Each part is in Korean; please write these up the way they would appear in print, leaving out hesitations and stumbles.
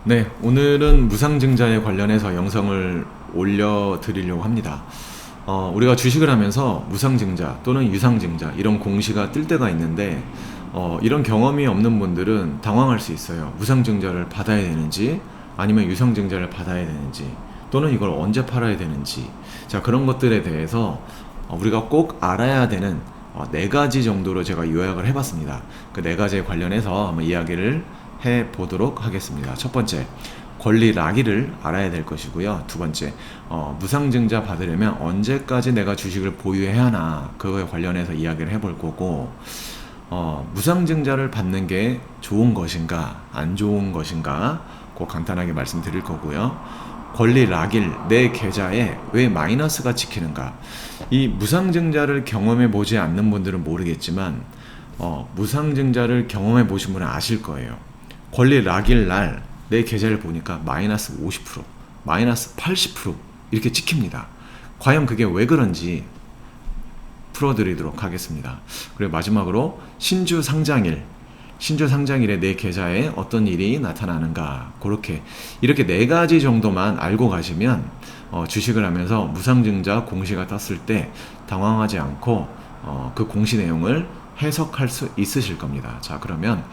네, 오늘은 무상증자에 관련해서 영상을 올려드리려고 합니다. 우리가 주식을 하면서 무상증자 또는 유상증자 이런 공시가 뜰 때가 있는데 이런 경험이 없는 분들은 당황할 수 있어요. 무상증자를 받아야 되는지 아니면 유상증자를 받아야 되는지 또는 이걸 언제 팔아야 되는지 자 그런 것들에 대해서 우리가 꼭 알아야 되는 네 가지 정도로 제가 요약을 해봤습니다. 그 네 가지에 관련해서 한번 이야기를 해 보도록 하겠습니다. 첫 번째, 권리 락위를 알아야 될 것이고요. 두 번째, 무상증자 받으려면 언제까지 내가 주식을 보유해야 하나 그거에 관련해서 이야기를 해볼 거고 무상증자를 받는 게 좋은 것인가 안 좋은 것인가 꼭 간단하게 말씀드릴 거고요. 권리 락일 내 계좌에 왜 마이너스가 찍히는가, 이 무상증자를 경험해 보지 않는 분들은 모르겠지만 무상증자를 경험해 보신 분은 아실 거예요. 권리 락일 날 내 계좌를 보니까 마이너스 50%, 마이너스 80% 이렇게 찍힙니다. 과연 그게 왜 그런지 풀어드리도록 하겠습니다. 그리고 마지막으로 신주 상장일에 내 계좌에 어떤 일이 나타나는가, 그렇게 이렇게 네 가지 정도만 알고 가시면 주식을 하면서 무상증자 공시가 떴을 때 당황하지 않고 그 공시 내용을 해석할 수 있으실 겁니다. 자, 그러면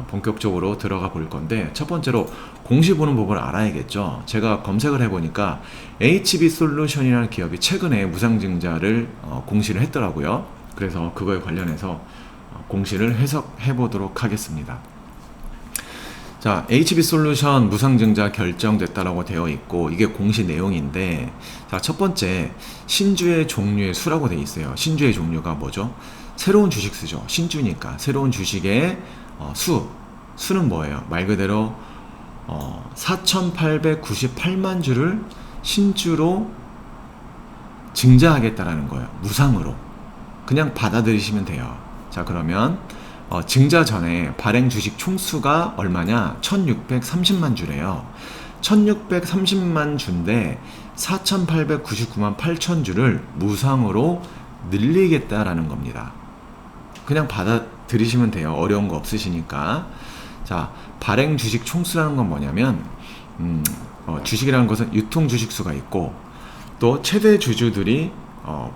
본격적으로 들어가 볼 건데, 첫 번째로 공시 보는 법을 알아야겠죠. 제가 검색을 해보니까 HB솔루션이라는 기업이 최근에 무상증자를 공시를 했더라고요. 그래서 그거에 관련해서 공시를 해석해 보도록 하겠습니다. 자, HB솔루션 무상증자 결정됐다라고 되어 있고, 이게 공시 내용인데, 자, 첫 번째, 신주의 종류의 수라고 되어 있어요. 신주의 종류가 뭐죠? 새로운 주식수죠. 신주니까 새로운 주식의 수는 뭐예요? 말 그대로 4,898만 주를 신주로 증자하겠다라는 거예요. 무상으로 그냥 받아들이시면 돼요. 자, 그러면 증자 전에 발행 주식 총수가 얼마냐? 1630만 주래요. 1630만 주인데 4899만 8천 주를 무상으로 늘리겠다라는 겁니다. 그냥 받아들이시면 돼요. 어려운 거 없으시니까. 자, 발행 주식 총수라는 건 뭐냐면 주식이라는 것은 유통 주식수가 있고 또 최대 주주들이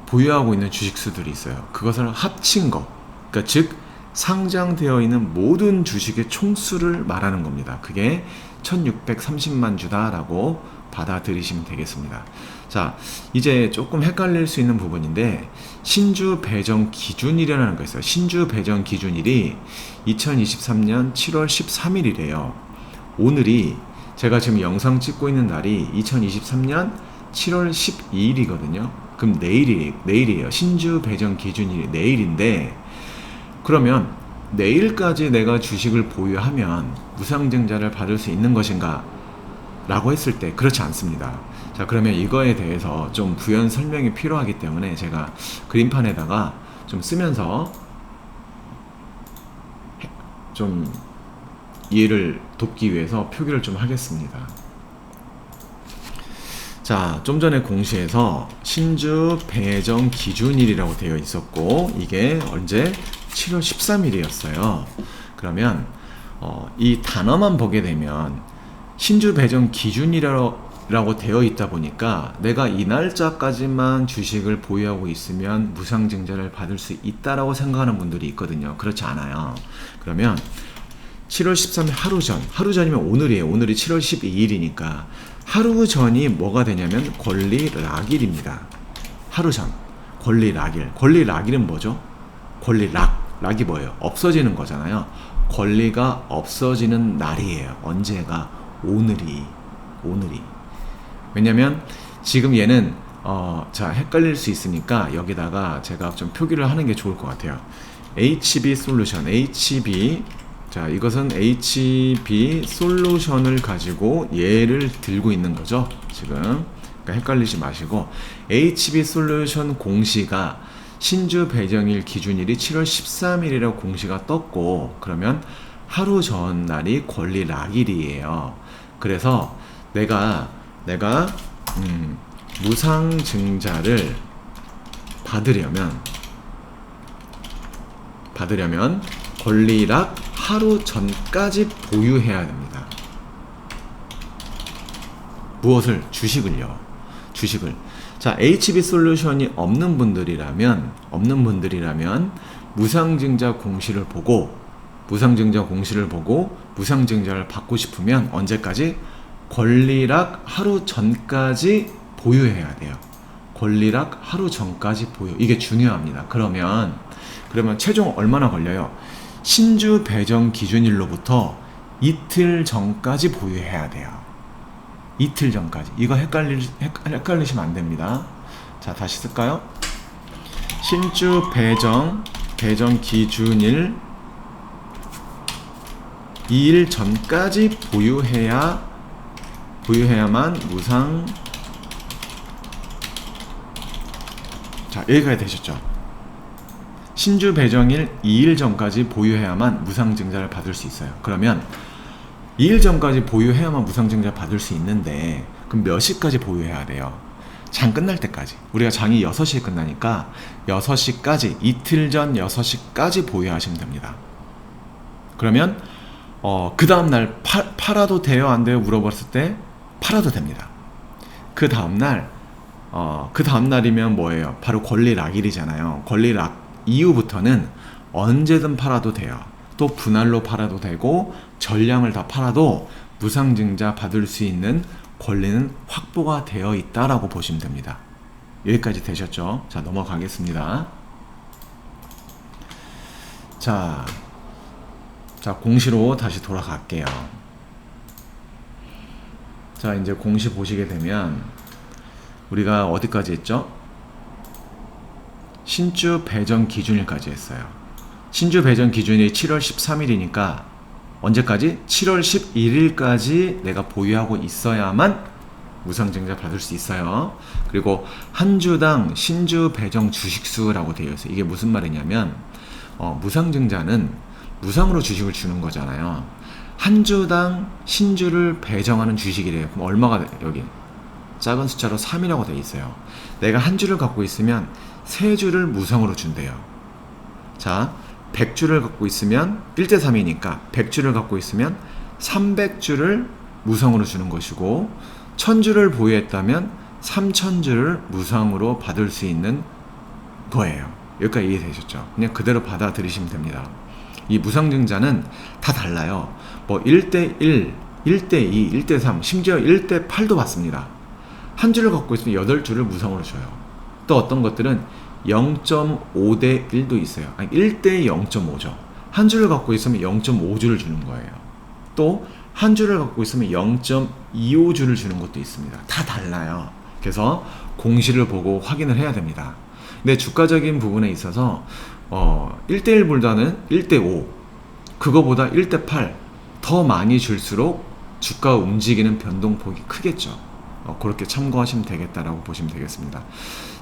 보유하고 있는 주식수들이 있어요. 그것을 합친 거, 그러니까 즉 상장되어 있는 모든 주식의 총수를 말하는 겁니다. 그게 1630만 주다라고 받아들이시면 되겠습니다. 자, 이제 조금 헷갈릴 수 있는 부분인데, 신주 배정 기준일이라는 거 있어요. 신주 배정 기준일이 2023년 7월 13일이래요. 오늘이, 제가 지금 영상 찍고 있는 날이 2023년 7월 12일이거든요. 그럼 내일이에요. 신주 배정 기준일이 내일인데, 그러면 내일까지 내가 주식을 보유하면 무상증자를 받을 수 있는 것인가? 라고 했을 때 그렇지 않습니다. 자, 그러면 이거에 대해서 좀 부연 설명이 필요하기 때문에 제가 그림판에다가 좀 쓰면서 좀 이해를 돕기 위해서 표기를 좀 하겠습니다. 자, 좀 전에 공시에서 신주 배정 기준일이라고 되어 있었고, 이게 언제? 7월 13일이었어요. 그러면 이 단어만 보게 되면 신주 배정 기준이라고 되어 있다 보니까 내가 이 날짜까지만 주식을 보유하고 있으면 무상증자를 받을 수 있다라고 생각하는 분들이 있거든요. 그렇지 않아요. 그러면 7월 13일 하루 전이면 오늘이에요. 오늘이 7월 12일이니까 하루 전이 뭐가 되냐면 권리 락일입니다. 하루 전 권리 락일. 권리 락일은 뭐죠? 권리 락이 뭐예요? 없어지는 거잖아요. 권리가 없어지는 날이에요. 언제가? 오늘이. 왜냐면 지금 얘는 자, 헷갈릴 수 있으니까 여기다가 제가 좀 표기를 하는 게 좋을 것 같아요. HB솔루션, 자, 이것은 HB솔루션을 가지고 얘를 들고 있는 거죠, 지금. 그러니까 헷갈리지 마시고, HB솔루션 공시가 신주 배정일 기준일이 7월 13일이라고 공시가 떴고, 그러면 하루 전 날이 권리 락일이에요. 그래서 내가 무상증자를 받으려면 권리락 하루 전까지 보유해야 됩니다. 무엇을? 주식을요. 주식을. 자, HB 솔루션이 없는 분들이라면 무상증자 공시를 보고 무상증자를 받고 싶으면 언제까지? 권리락 하루 전까지 보유해야 돼요. 권리락 하루 전까지 보유. 이게 중요합니다. 그러면 최종 얼마나 걸려요? 신주 배정 기준일로부터 이틀 전까지 보유해야 돼요. 이틀 전까지. 이거 헷갈리시면 안 됩니다. 자, 다시 쓸까요? 신주 배정 기준일 2일 전까지 보유해야만 무상. 자, 여기까지 되셨죠? 신주 배정일 2일 전까지 보유해야만 무상증자를 받을 수 있어요. 그러면 2일 전까지 보유해야만 무상증자 받을 수 있는데, 그럼 몇 시까지 보유해야 돼요? 장 끝날 때까지. 우리가 장이 6시에 끝나니까 6시까지, 이틀 전 6시까지 보유하시면 됩니다. 그러면 그 다음날 팔아도 돼요? 안 돼요? 물어봤을 때 팔아도 됩니다. 그 다음날이면 뭐예요? 바로 권리락일이잖아요. 권리락 이후부터는 언제든 팔아도 돼요. 또 분할로 팔아도 되고 전량을 다 팔아도 무상증자 받을 수 있는 권리는 확보가 되어 있다라고 보시면 됩니다. 여기까지 되셨죠? 자, 넘어가겠습니다. 자, 공시로 다시 돌아갈게요. 자, 이제 공시 보시게 되면 우리가 어디까지 했죠? 신주 배정 기준일까지 했어요. 신주 배정 기준이 7월 13일이니까 언제까지? 7월 11일까지 내가 보유하고 있어야만 무상증자 받을 수 있어요. 그리고 한 주당 신주 배정 주식수라고 되어 있어요. 이게 무슨 말이냐면 무상증자는 무상으로 주식을 주는 거잖아요. 한 주당 신주를 배정하는 주식이래요. 그럼 얼마가 돼요? 여기 작은 숫자로 3이라고 되어 있어요. 내가 한 주를 갖고 있으면 3주를 무상으로 준대요. 자, 100주를 갖고 있으면 1대3이니까 100주를 갖고 있으면 300주를 무상으로 주는 것이고, 1000주를 보유했다면 3000주를 무상으로 받을 수 있는 거예요. 여기까지 이해되셨죠? 그냥 그대로 받아들이시면 됩니다. 이 무상증자는 다 달라요. 뭐 1대1, 1대2, 1대3, 심지어 1대8도 받습니다. 한 주를 갖고 있으면 8주를 무상으로 줘요. 또 어떤 것들은 0.5대 1도 있어요. 아니 1대 0.5죠. 한 주를 갖고 있으면 0.5주를 주는 거예요. 또 한 주를 갖고 있으면 0.25주를 주는 것도 있습니다. 다 달라요. 그래서 공시를 보고 확인을 해야 됩니다. 근데 주가적인 부분에 있어서 1대1보다는 1대5, 그거보다 1대8 더 많이 줄수록 주가 움직이는 변동폭이 크겠죠. 그렇게 참고하시면 되겠다라고 보시면 되겠습니다.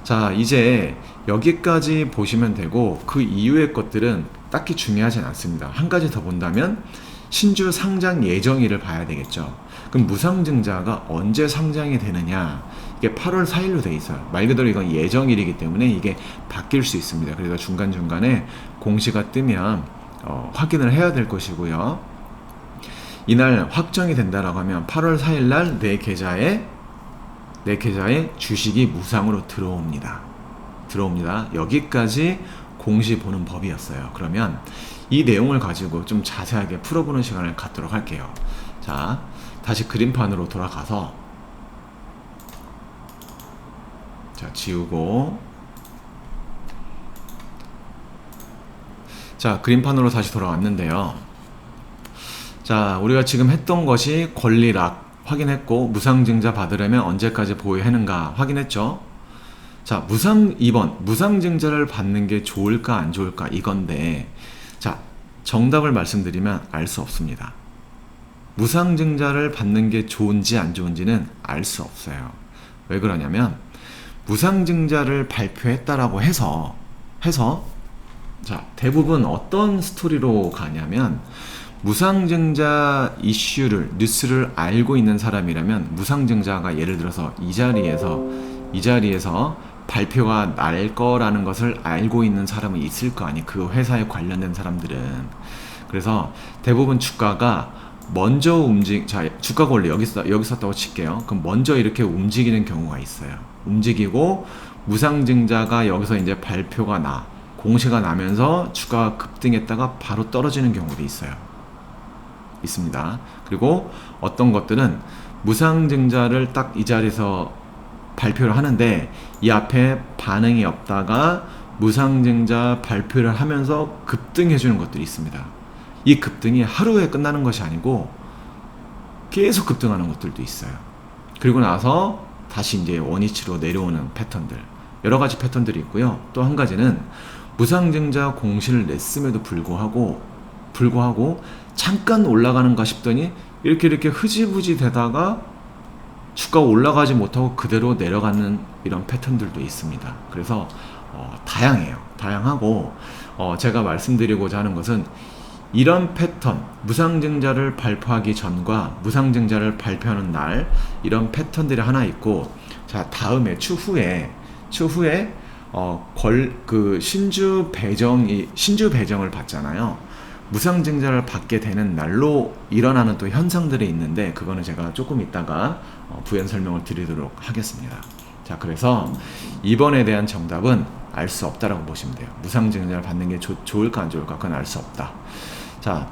자, 이제 여기까지 보시면 되고, 그 이후의 것들은 딱히 중요하진 않습니다. 한 가지 더 본다면 신주 상장 예정일을 봐야 되겠죠. 그럼 무상증자가 언제 상장이 되느냐, 이게 8월 4일로 돼 있어요. 말 그대로 이건 예정일이기 때문에 이게 바뀔 수 있습니다. 그래서 중간중간에 공시가 뜨면 확인을 해야 될 것이고요. 이날 확정이 된다라고 하면 8월 4일 날 내 계좌에 주식이 무상으로 들어옵니다. 여기까지 공시 보는 법이었어요. 그러면 이 내용을 가지고 좀 자세하게 풀어보는 시간을 갖도록 할게요. 자, 다시 그림판으로 돌아가서, 자, 지우고, 자, 그림판으로 다시 돌아왔는데요. 자, 우리가 지금 했던 것이 권리락 확인했고, 무상증자 받으려면 언제까지 보유하는가 확인했죠. 자, 2번 무상증자를 받는 게 좋을까 안 좋을까 이건데, 자, 정답을 말씀드리면 알 수 없습니다. 무상증자를 받는 게 좋은지 안 좋은지는 알 수 없어요. 왜 그러냐면 무상증자를 발표했다라고 해서 자, 대부분 어떤 스토리로 가냐면, 무상증자 이슈를, 뉴스를 알고 있는 사람이라면 무상증자가 예를 들어서 이 자리에서 발표가 날 거라는 것을 알고 있는 사람은 있을 거 아니, 그 회사에 관련된 사람들은. 그래서 대부분 주가가 자, 주가가 원래 여기 있었다고 칠게요. 그럼 먼저 이렇게 움직이는 경우가 있어요. 움직이고 무상증자가 여기서 이제 발표가 공시가 나면서 주가가 급등했다가 바로 떨어지는 경우도 있습니다. 그리고 어떤 것들은 무상증자를 딱 이 자리에서 발표를 하는데 이 앞에 반응이 없다가 무상증자 발표를 하면서 급등해 주는 것들이 있습니다. 이 급등이 하루에 끝나는 것이 아니고 계속 급등하는 것들도 있어요. 그리고 나서 다시 이제 원위치로 내려오는 패턴들, 여러 가지 패턴들이 있고요. 또 한 가지는 무상증자 공시를 냈음에도 불구하고 잠깐 올라가는가 싶더니 이렇게 흐지부지 되다가 주가 올라가지 못하고 그대로 내려가는 이런 패턴들도 있습니다. 그래서 다양해요. 다양하고 제가 말씀드리고자 하는 것은 이런 패턴, 무상증자를 발표하기 전과 무상증자를 발표하는 날 이런 패턴들이 하나 있고, 자, 다음에 추후에 신주 배정을 받잖아요. 무상증자를 받게 되는 날로 일어나는 또 현상들이 있는데 그거는 제가 조금 이따가 부연 설명을 드리도록 하겠습니다. 자, 그래서 이번에 대한 정답은 알 수 없다라고 보시면 돼요. 무상증자를 받는 게 좋을까 안 좋을까 그건 알 수 없다. 자,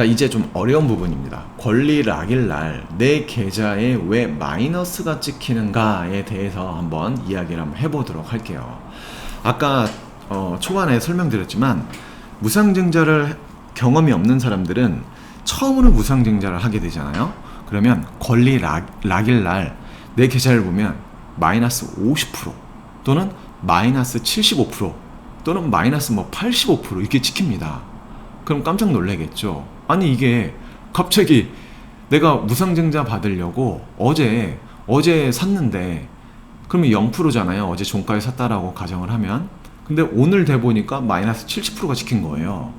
이제 좀 어려운 부분입니다. 권리 락일 날 내 계좌에 왜 마이너스가 찍히는가에 대해서 한번 이야기를 한번 해보도록 할게요. 아까 초반에 설명드렸지만 무상증자를 경험이 없는 사람들은 처음으로 무상증자를 하게 되잖아요. 그러면 권리 락일 날 내 계좌를 보면 마이너스 50% 또는 마이너스 75% 또는 마이너스 85% 이렇게 찍힙니다. 그럼 깜짝 놀라겠죠. 아니 이게 갑자기 내가 무상증자 받으려고 어제 샀는데 그러면 0%잖아요. 어제 종가에 샀다라고 가정을 하면. 근데 오늘 돼 보니까 마이너스 70%가 찍힌 거예요.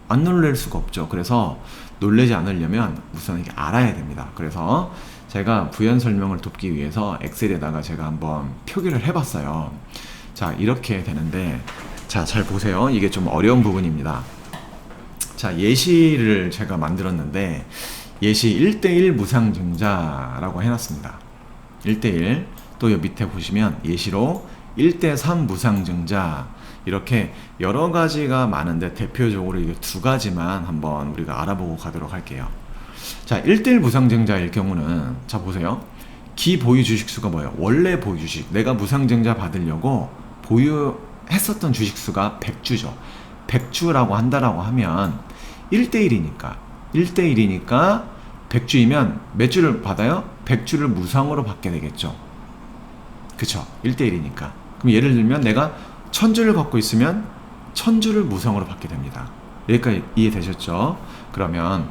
안 놀랄 수가 없죠. 그래서 놀라지 않으려면 우선 이게 알아야 됩니다. 그래서 제가 부연 설명을 돕기 위해서 엑셀에다가 제가 한번 표기를 해봤어요. 자, 이렇게 되는데, 자, 잘 보세요. 이게 좀 어려운 부분입니다. 자, 예시를 제가 만들었는데 예시 1대1 무상증자라고 해놨습니다. 1대1. 또 여기 밑에 보시면 예시로 1대3 무상증자, 이렇게 여러 가지가 많은데 대표적으로 이 두 가지만 한번 우리가 알아보고 가도록 할게요. 자, 1대1 무상증자일 경우는, 자, 보세요. 기보유 주식수가 뭐예요? 원래 보유 주식, 내가 무상증자 받으려고 보유했었던 주식수가 100주죠. 100주라고 한다라고 하면 1대1이니까 100주이면 몇 주를 받아요? 100주를 무상으로 받게 되겠죠. 그쵸? 1대1이니까. 그럼 예를 들면 내가 1000주를 갖고 있으면 1000주를 무상으로 받게 됩니다. 여기까지 이해되셨죠? 그러면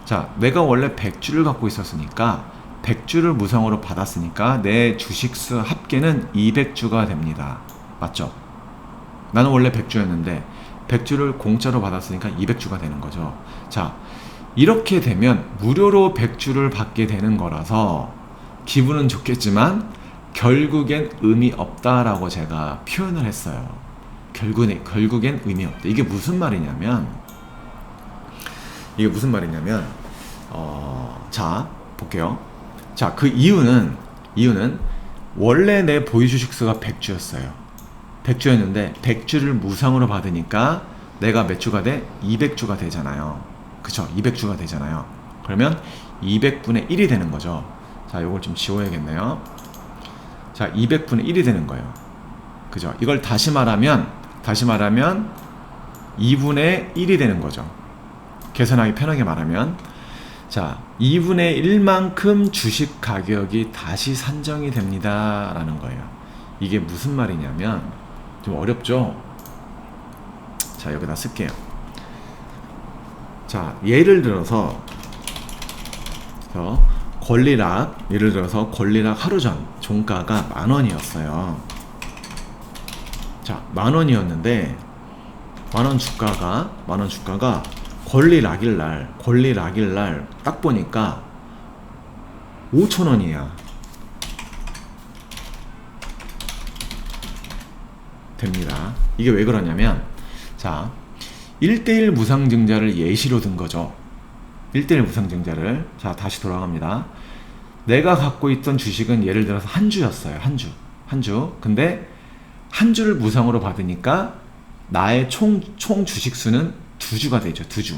자, 내가 원래 100주를 갖고 있었으니까 100주를 무상으로 받았으니까 내 주식수 합계는 200주가 됩니다. 맞죠? 나는 원래 100주였는데 100주를 공짜로 받았으니까 200주가 되는 거죠. 자, 이렇게 되면 무료로 100주를 받게 되는 거라서 기분은 좋겠지만 결국엔 의미 없다라고 제가 표현을 했어요. 결국엔 의미 없다. 이게 무슨 말이냐면 자, 볼게요. 자, 그 이유는 원래 내 보유 주식수가 100주였어요. 100주였는데 100주를 무상으로 받으니까 내가 몇 주가 돼? 200주가 되잖아요. 그쵸? 200주가 되잖아요. 그러면 200분의 1이 되는 거죠. 자, 요걸 좀 지워야겠네요. 자, 200분의 1이 되는 거예요. 그죠? 이걸 다시 말하면 2분의 1이 되는 거죠. 계산하기 편하게 말하면, 자, 2분의 1만큼 주식 가격이 다시 산정이 됩니다 라는 거예요. 이게 무슨 말이냐면 좀 어렵죠? 자, 여기다 쓸게요. 자, 예를 들어서 권리락 하루 전 종가가 10,000원이었어요. 자, 10,000원이었는데 만원 주가가 권리락일 날 딱 보니까 5,000원이야. 됩니다. 이게 왜 그러냐면, 자, 1대1 무상증자를 예시로 든 거죠. 1대1 무상증자를. 자, 다시 돌아갑니다. 내가 갖고 있던 주식은 예를 들어서 한 주였어요. 한 주. 근데 한 주를 무상으로 받으니까 나의 총 주식 수는 두 주가 되죠. 두 주.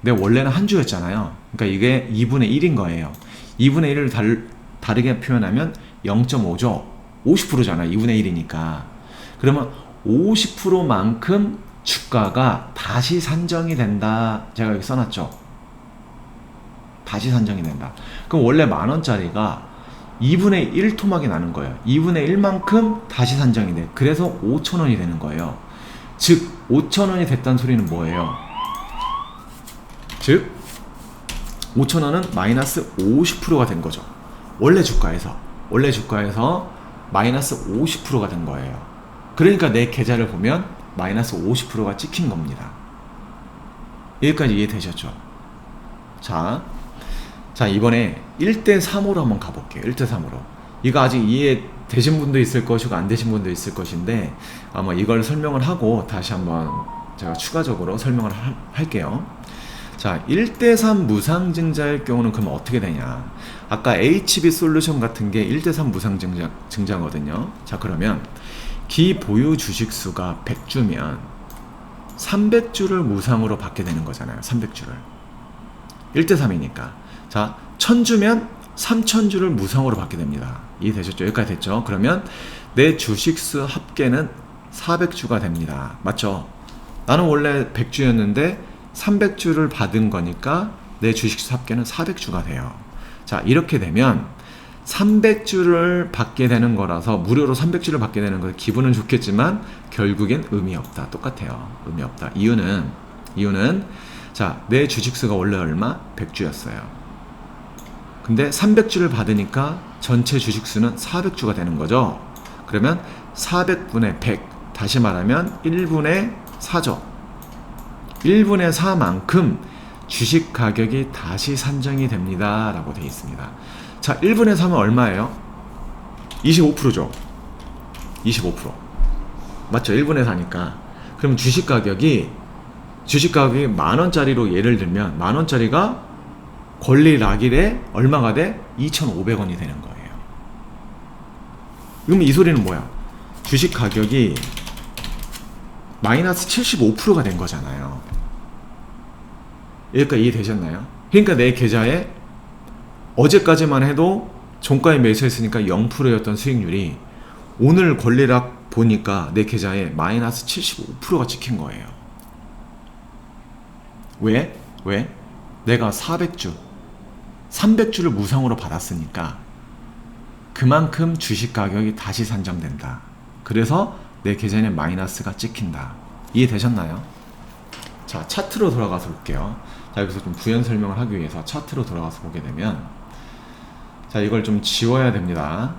근데 원래는 한 주였잖아요. 그러니까 이게 2분의 1인 거예요. 2분의 1을 다르게 표현하면 0.5죠. 50%잖아요. 2분의 1이니까. 그러면 50%만큼 주가가 다시 산정이 된다. 제가 여기 써놨죠. 다시 산정이 된다. 그럼 원래 10,000원짜리가 2분의 1 토막이 나는 거예요. 2분의 1만큼 다시 산정이 돼. 그래서 5,000원이 되는 거예요. 즉 5,000원이 됐다는 소리는 뭐예요? 즉 5,000원은 마이너스 50%가 된 거죠. 원래 주가에서 마이너스 50%가 된 거예요. 그러니까 내 계좌를 보면 마이너스 50%가 찍힌 겁니다. 여기까지 이해되셨죠? 자 이번에 1대3으로 한번 가볼게요. 1대3으로. 이거 아직 이해되신 분도 있을 것이고 안 되신 분도 있을 것인데 아마 이걸 설명을 하고 다시 한번 제가 추가적으로 설명을 할게요. 자, 1대3 무상증자일 경우는 그러면 어떻게 되냐. 아까 HB 솔루션 같은 게 1대3 무상증자거든요. 자, 그러면 기보유 주식수가 100주면 300주를 무상으로 받게 되는 거잖아요. 300주를. 1대3이니까. 자, 1000주면 3000주를 무상으로 받게 됩니다. 이해되셨죠? 여기까지 됐죠? 그러면 내 주식수 합계는 400주가 됩니다. 맞죠? 나는 원래 100주였는데 300주를 받은 거니까 내 주식수 합계는 400주가 돼요. 자, 이렇게 되면 300주를 받게 되는 거라서 무료로 300주를 받게 되는 거 기분은 좋겠지만 결국엔 의미 없다. 똑같아요. 의미 없다. 이유는 자, 내 주식수가 원래 얼마? 100주였어요. 근데 300주를 받으니까 전체 주식수는 400주가 되는 거죠. 그러면 400분의 100, 다시 말하면 1분의 4죠. 1분의 4만큼 주식 가격이 다시 산정이 됩니다 라고 되어 있습니다. 자, 1분의 3은 얼마예요? 25%죠. 25%. 맞죠? 1분의 4니까. 그럼 주식 가격이 10,000원짜리로 예를 들면 10,000원짜리가 권리 락일에 얼마가 돼? 2,500원이 되는 거예요. 그럼 이 소리는 뭐야? 주식 가격이 마이너스 75%가 된 거잖아요. 여기까지 이해되셨나요? 그러니까 내 계좌에 어제까지만 해도 종가에 매수했으니까 0%였던 수익률이 오늘 권리락 보니까 내 계좌에 마이너스 75%가 찍힌 거예요. 왜? 내가 400주, 300주를 무상으로 받았으니까 그만큼 주식 가격이 다시 산정된다. 그래서 내 계좌에 마이너스가 찍힌다. 이해되셨나요? 자, 차트로 돌아가서 볼게요. 자, 여기서 좀 부연 설명을 하기 위해서 차트로 돌아가서 보게 되면, 자, 이걸 좀 지워야 됩니다.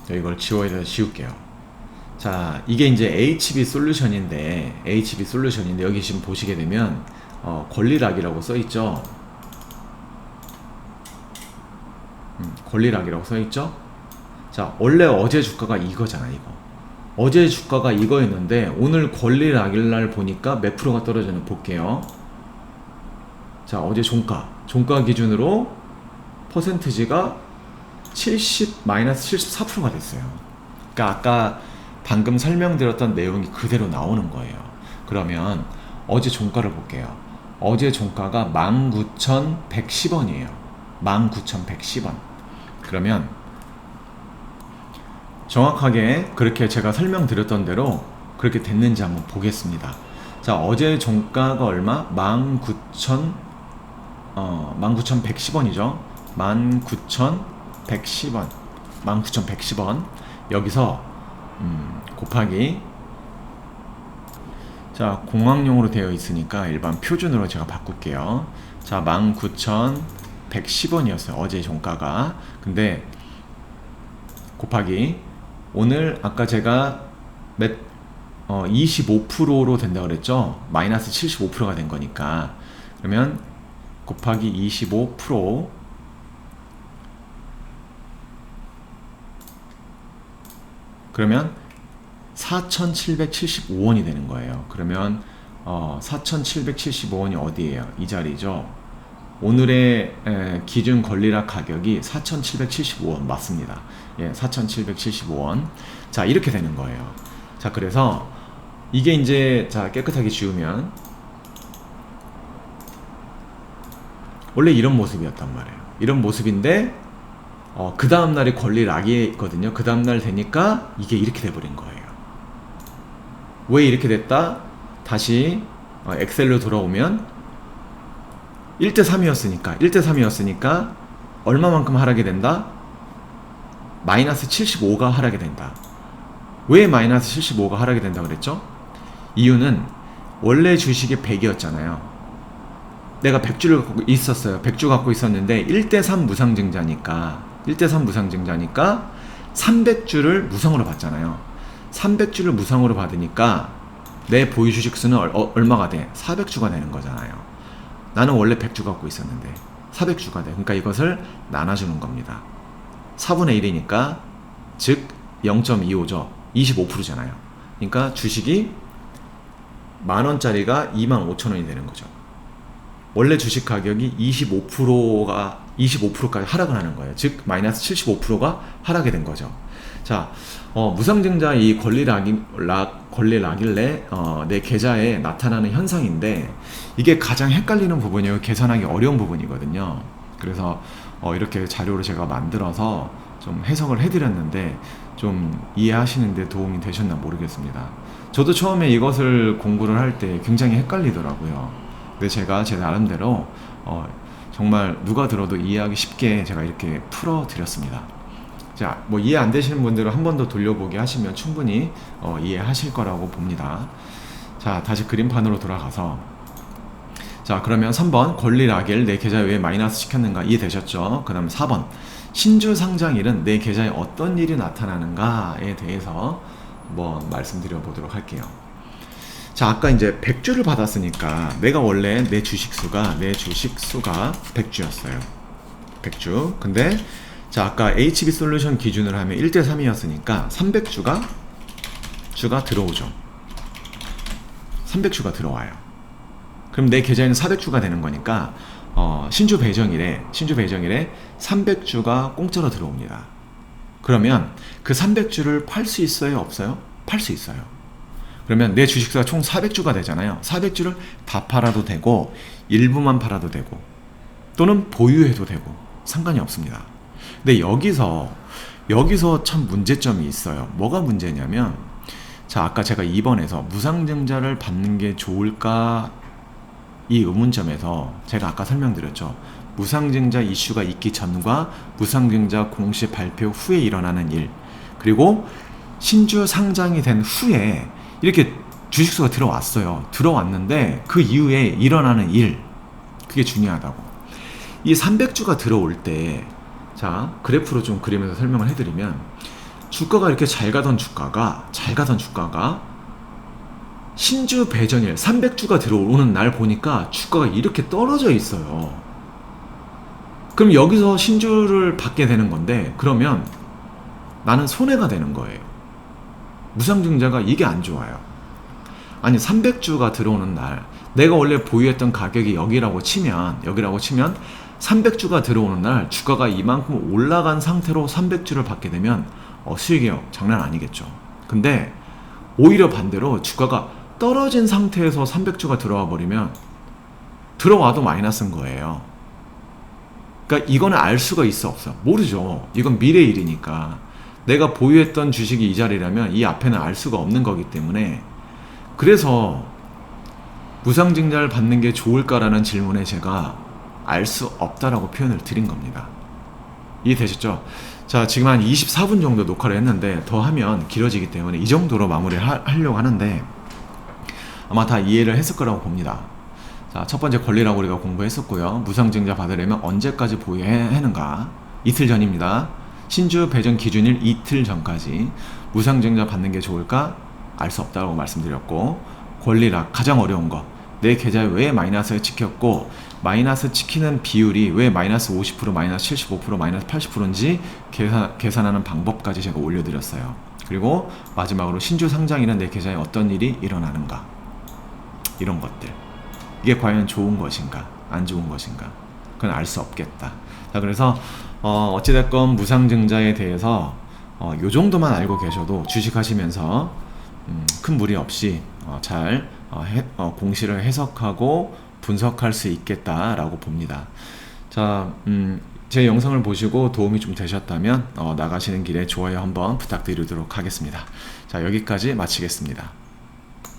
자, 이걸 지워야 돼서 지울게요. 자, 이게 이제 HB 솔루션인데 여기 지금 보시게 되면 권리락이라고 써있죠. 권리락이라고 써있죠. 자, 원래 어제 주가가 이거잖아. 이거 어제 주가가 이거였는데 오늘 권리락일날 보니까 몇 프로가 떨어지는 볼게요. 자, 어제 종가 기준으로 퍼센트지가 마이너스 74%가 됐어요. 그러니까 아까 방금 설명드렸던 내용이 그대로 나오는 거예요. 그러면 어제 종가를 볼게요. 어제 종가가 19,110원이에요 19,110원. 그러면 정확하게 그렇게 제가 설명드렸던 대로 그렇게 됐는지 한번 보겠습니다. 자, 어제 종가가 얼마? 19,110원이죠 19,110원 여기서 곱하기, 자, 공학용으로 되어 있으니까 일반 표준으로 제가 바꿀게요. 자, 19,110원이었어요 어제 종가가. 근데 곱하기 오늘 아까 제가 25%로 된다고 그랬죠. 마이너스 75%가 된 거니까. 그러면 곱하기 25%, 그러면 4,775원이 되는 거예요. 그러면 4,775원이 어디예요? 이 자리죠. 오늘의 기준 권리락 가격이 4,775원 맞습니다. 예, 4,775원. 자, 이렇게 되는 거예요. 자, 그래서 이게 이제 자 깨끗하게 지우면 원래 이런 모습이었단 말이에요. 이런 모습인데 그 다음날이 권리락이 있거든요. 그 다음날 되니까 이게 이렇게 돼버린 거예요. 왜 이렇게 됐다? 다시 엑셀로 돌아오면 1대3이었으니까 얼마만큼 하락이 된다? 마이너스 75가 하락이 된다. 왜 마이너스 75가 하락이 된다 그랬죠? 이유는 원래 주식이 100이었잖아요. 내가 100주를 갖고 있었어요. 100주 갖고 있었는데 1대3 무상증자니까 300주를 무상으로 받잖아요. 300주를 무상으로 받으니까 내 보유 주식 수는 얼마가 돼? 400주가 되는 거잖아요. 나는 원래 100주 갖고 있었는데 400주가 돼. 그러니까 이것을 나눠주는 겁니다. 4분의 1이니까 즉 0.25죠. 25%잖아요. 그러니까 주식이 만원짜리가 25,000원이 되는 거죠. 원래 주식 가격이 25%까지 하락을 하는 거예요. 즉 마이너스 75%가 하락이 된 거죠. 자, 무상증자 이 권리락일래 내 계좌에 나타나는 현상인데 이게 가장 헷갈리는 부분이고 계산하기 어려운 부분이거든요. 그래서 이렇게 자료를 제가 만들어서 좀 해석을 해드렸는데 좀 이해하시는데 도움이 되셨나 모르겠습니다. 저도 처음에 이것을 공부를 할 때 굉장히 헷갈리더라고요. 근데 제가 제 나름대로 정말 누가 들어도 이해하기 쉽게 제가 이렇게 풀어드렸습니다. 자, 뭐 이해 안 되시는 분들은 한 번 더 돌려보기 하시면 충분히 이해하실 거라고 봅니다. 자, 다시 그림판으로 돌아가서 자, 그러면 3번 권리락일 내 계좌에 왜 마이너스 시켰는가 이해되셨죠? 그 다음 4번 신주 상장일은 내 계좌에 어떤 일이 나타나는가에 대해서 한번 말씀드려 보도록 할게요. 자, 아까 이제 100주를 받았으니까 내가 원래 내 주식수가 100주였어요. 100주. 근데 자, 아까 HB솔루션 기준으로 하면 1대3이었으니까 300주가 들어오죠. 300주가 들어와요. 그럼 내 계좌에는 400주가 되는 거니까 신주 배정일에 300주가 공짜로 들어옵니다. 그러면 그 300주를 팔 수 있어요? 없어요? 팔 수 있어요. 그러면 내 주식수가 총 400주가 되잖아요. 400주를 다 팔아도 되고 일부만 팔아도 되고 또는 보유해도 되고 상관이 없습니다. 근데 여기서 참 문제점이 있어요. 뭐가 문제냐면 자, 아까 제가 2번에서 무상증자를 받는 게 좋을까 이 의문점에서 제가 아까 설명드렸죠. 무상증자 이슈가 있기 전과 무상증자 공시 발표 후에 일어나는 일, 그리고 신주 상장이 된 후에 이렇게 주식수가 들어왔는데 그 이후에 일어나는 일, 그게 중요하다고. 이 300주가 들어올 때 자, 그래프로 좀 그리면서 설명을 해드리면 주가가 이렇게 잘 가던 주가가 신주 배정일 300주가 들어오는 날 보니까 주가가 이렇게 떨어져 있어요. 그럼 여기서 신주를 받게 되는 건데 그러면 나는 손해가 되는 거예요. 무상증자가 이게 안 좋아요. 아니 300주가 들어오는 날 내가 원래 보유했던 가격이 여기라고 치면 300주가 들어오는 날 주가가 이만큼 올라간 상태로 300주를 받게 되면 수익이 장난 아니겠죠. 근데 오히려 반대로 주가가 떨어진 상태에서 300주가 들어와 버리면 들어와도 마이너스인 거예요. 그러니까 이거는 알 수가 있어 없어? 모르죠. 이건 미래 일이니까. 내가 보유했던 주식이 이 자리라면 이 앞에는 알 수가 없는 거기 때문에 그래서 무상증자를 받는 게 좋을까라는 질문에 제가 알 수 없다라고 표현을 드린 겁니다. 이해되셨죠? 자, 지금 한 24분 정도 녹화를 했는데 더 하면 길어지기 때문에 이 정도로 마무리를 하려고 하는데 아마 다 이해를 했을 거라고 봅니다. 자, 첫 번째 권리라고 우리가 공부했었고요. 무상증자 받으려면 언제까지 보유해야 하는가? 이틀 전입니다. 신주 배정 기준일 이틀 전까지 무상증자 받는 게 좋을까? 알 수 없다고 말씀드렸고, 권리락 가장 어려운 거, 내 계좌에 왜 마이너스가 찍혔고 마이너스 찍히는 비율이 왜 마이너스 50%, 마이너스 75%, 마이너스 80%인지 계산하는 방법까지 제가 올려드렸어요. 그리고 마지막으로 신주 상장이란 내 계좌에 어떤 일이 일어나는가, 이런 것들, 이게 과연 좋은 것인가 안 좋은 것인가, 그건 알 수 없겠다. 자, 그래서 어찌됐건 무상증자에 대해서 요 정도만 알고 계셔도 주식하시면서 큰 무리 없이 잘 공시를 해석하고 분석할 수 있겠다라고 봅니다. 자, 제 영상을 보시고 도움이 좀 되셨다면 나가시는 길에 좋아요 한번 부탁드리도록 하겠습니다. 자, 여기까지 마치겠습니다.